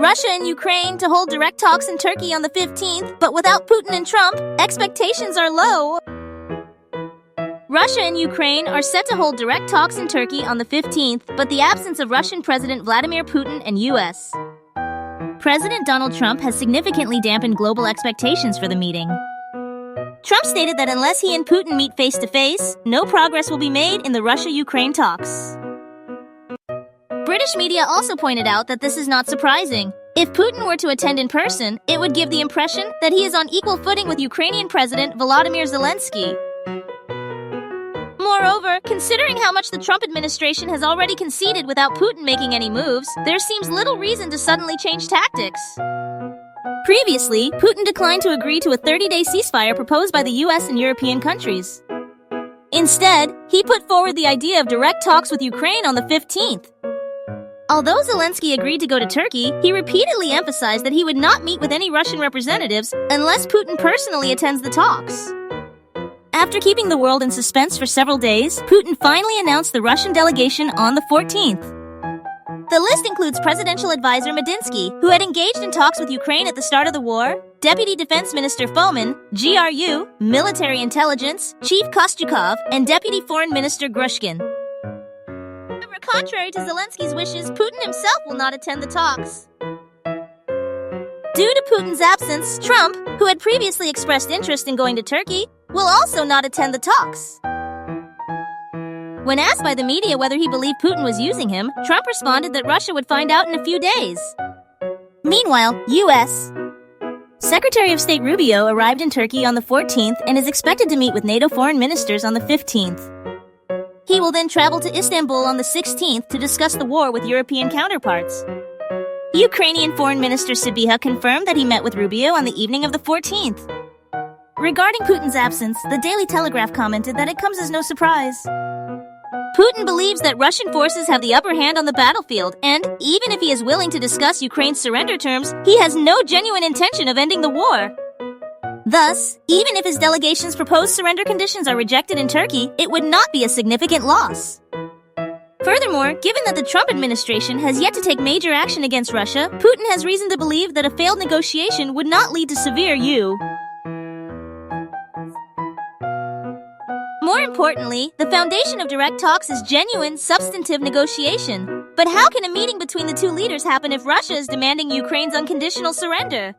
Russia and Ukraine to hold direct talks in Turkey on the 15th, but without Putin and Trump, expectations are low. Russia and Ukraine are set to hold direct talks in Turkey on the 15th, but the absence of Russian President Vladimir Putin and U.S. President Donald Trump has significantly dampened global expectations for the meeting. Trump stated that unless he and Putin meet face-to-face, no progress will be made in the Russia-Ukraine talks. British media also pointed out that this is not surprising. If Putin were to attend in person, it would give the impression that he is on equal footing with Ukrainian President Volodymyr Zelensky. Moreover, considering how much the Trump administration has already conceded without Putin making any moves, there seems little reason to suddenly change tactics. Previously, Putin declined to agree to a 30-day ceasefire proposed by the US and European countries. Instead, he put forward the idea of direct talks with Ukraine on the 15th. Although Zelensky agreed to go to Turkey, he repeatedly emphasized that he would not meet with any Russian representatives unless Putin personally attends the talks. After keeping the world in suspense for several days, Putin finally announced the Russian delegation on the 14th. The list includes Presidential Advisor Medinsky, who had engaged in talks with Ukraine at the start of the war, Deputy Defense Minister Fomin, GRU, Military Intelligence, Chief Kostyukov, and Deputy Foreign Minister Grushkin. However, contrary to Zelensky's wishes, Putin himself will not attend the talks. Due to Putin's absence, Trump, who had previously expressed interest in going to Turkey, will also not attend the talks. When asked by the media whether he believed Putin was using him, Trump responded that Russia would find out in a few days. Meanwhile, U.S. Secretary of State Rubio arrived in Turkey on the 14th and is expected to meet with NATO foreign ministers on the 15th. He will then travel to Istanbul on the 16th to discuss the war with European counterparts. Ukrainian Foreign Minister Sybiha confirmed that he met with Rubio on the evening of the 14th. Regarding Putin's absence, the Daily Telegraph commented that it comes as no surprise. Putin believes that Russian forces have the upper hand on the battlefield, and even if he is willing to discuss Ukraine's surrender terms, he has no genuine intention of ending the war. Thus, even if his delegation's proposed surrender conditions are rejected in Turkey, it would not be a significant loss. Furthermore, given that the Trump administration has yet to take major action against Russia, Putin has reason to believe that a failed negotiation would not lead to severe More importantly, the foundation of direct talks is genuine, substantive negotiation. But how can a meeting between the two leaders happen if Russia is demanding Ukraine's unconditional surrender?